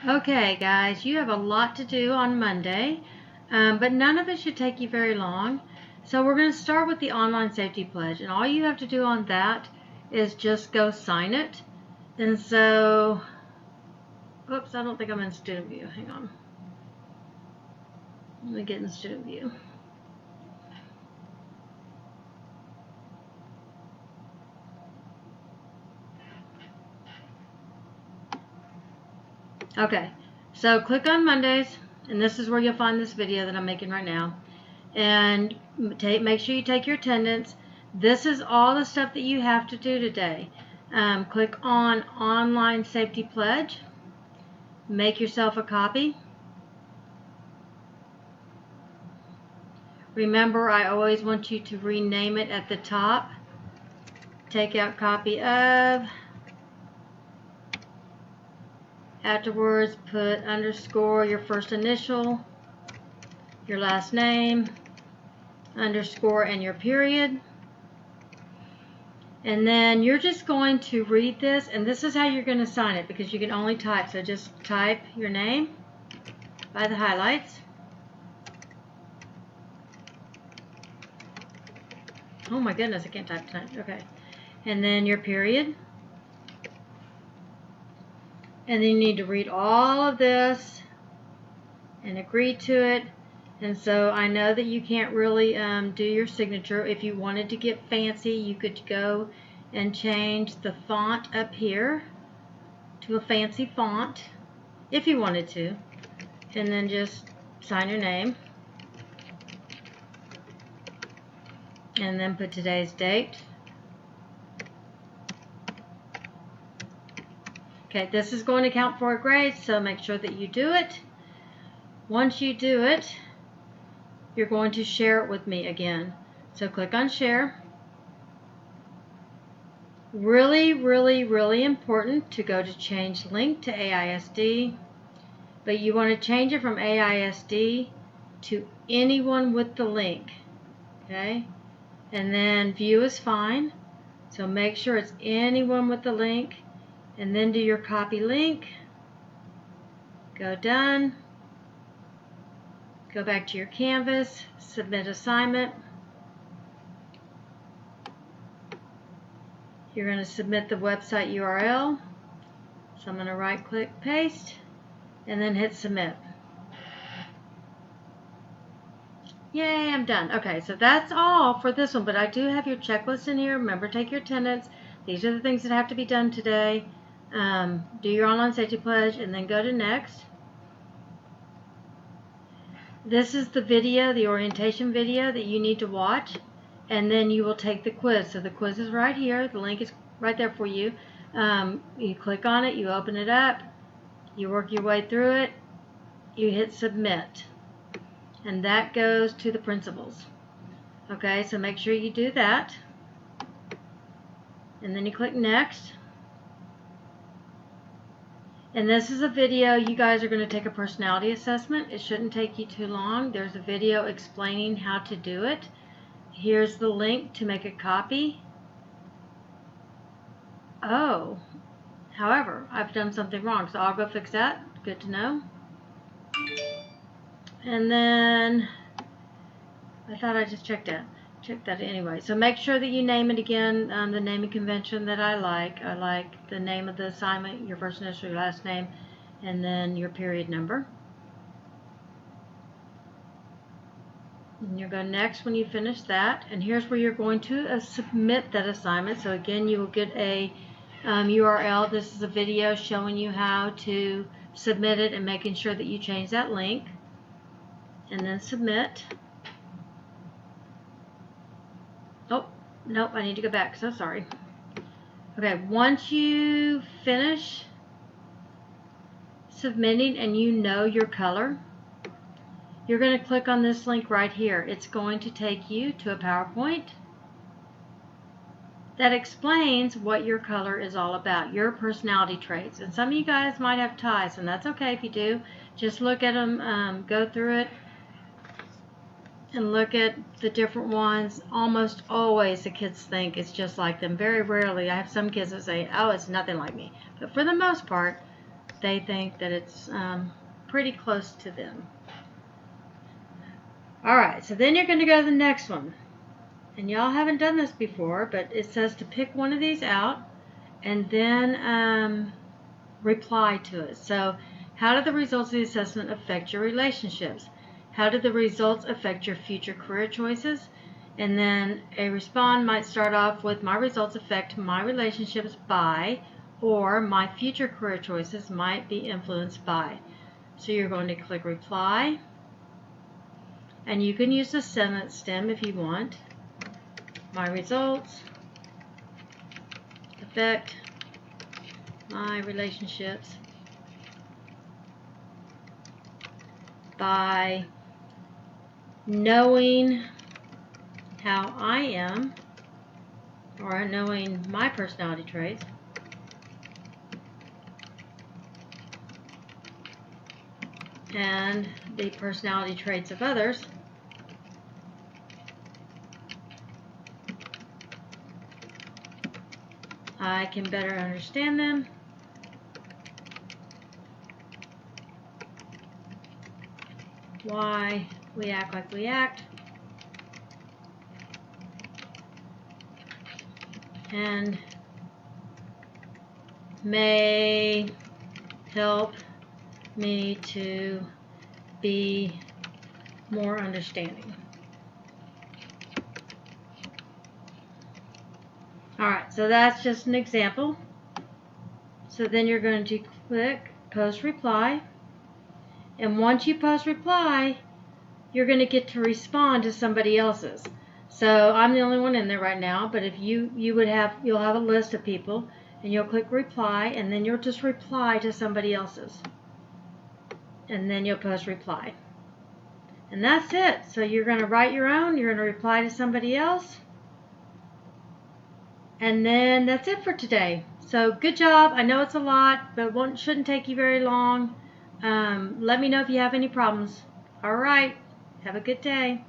Okay, guys, you have a lot to do on Monday, but none of it should take you very long. So we're going to start with the online safety pledge, and all you have to do on that is just go sign it. And so, oops, I don't think I'm in student view. Hang on. Let me get in student view. Okay, so click on Mondays, and this is where you'll find this video that I'm making right now. And make sure you take your attendance. This is all the stuff that you have to do today. Click on Online Safety Pledge. Make yourself a copy. Remember, I always want you to rename it at the top. Take out copy of. Afterwards, put underscore your first initial, your last name, underscore, and your period. And then you're just going to read this, and this is how you're going to sign it because you can only type. So just type your name by the highlights. Oh my goodness, I can't type tonight. Okay. And then your period. And then you need to read all of this and agree to it. And so I know that you can't really do your signature. If you wanted to get fancy, you could go and change the font up here to a fancy font if you wanted to. And then just sign your name. And then put today's date. Okay, this is going to count for a grade, so make sure that you do it. Once you do it, you're going to share it with me again. So click on share. Really, really, really important to go to change link to AISD, but you want to change it from AISD to anyone with the link. Okay, and then view is fine. So make sure it's anyone with the link. And then do your copy link, go done, go back to your Canvas, submit assignment. You're going to submit the website URL, so I'm going to right click, paste, and then hit submit. Yay, I'm done. Okay, so that's all for this one, but I do have your checklist in here. Remember, take your attendance. These are the things that have to be done today. Do your online safety pledge and then go to next. This is the video, the orientation video that you need to watch, and then you will take the quiz. So the quiz is right here. The link is right there for you. You click on it, you open it up, you work your way through it, you hit submit, and that goes to the principals. Okay, so make sure you do that, and then you click next. And this is a video. You guys are going to take a personality assessment. It shouldn't take you too long. There's a video explaining how to do it. Here's the link to make a copy. Oh, however, I've done something wrong, so I'll go fix that. Good to know. And then I thought I just checked that. Check that anyway. So make sure that you name it again, the naming convention that I like. I like the name of the assignment, your first initial, your last name, and then your period number. And you'll go next when you finish that. And here's where you're going to submit that assignment. So again, you will get a URL. This is a video showing you how to submit it and making sure that you change that link. And then submit. Oh, nope, I need to go back, so sorry. Okay, once you finish submitting and you know your color, you're going to click on this link right here. It's going to take you to a PowerPoint that explains what your color is all about, your personality traits. And some of you guys might have ties, and that's okay if you do. Just look at them, go through it, and look at the different ones. Almost always the kids think it's just like them. Very rarely. I have some kids that say, oh, it's nothing like me. But for the most part, they think that it's pretty close to them. Alright, so then you're going to go to the next one. And y'all haven't done this before, but it says to pick one of these out and then reply to it. So, how did the results of the assessment affect your relationships? How did the results affect your future career choices? And then a respond might start off with, my results affect my relationships by, or my future career choices might be influenced by. So you're going to click reply. And you can use the sentence stem if you want. My results affect my relationships by knowing how I am, or knowing my personality traits, and the personality traits of others, I can better understand them why we act like we act, and may help me to be more understanding. Alright, so that's just an example. So then you're going to click post reply. And once you post reply, you're going to get to respond to somebody else's. So I'm the only one in there right now, but if you'll have a list of people, and you'll click reply, and then you'll just reply to somebody else's. And then you'll post reply. And that's it. So you're going to write your own, you're going to reply to somebody else. And then that's it for today. So good job. I know it's a lot, but it shouldn't take you very long. Let me know if you have any problems. All right. Have a good day.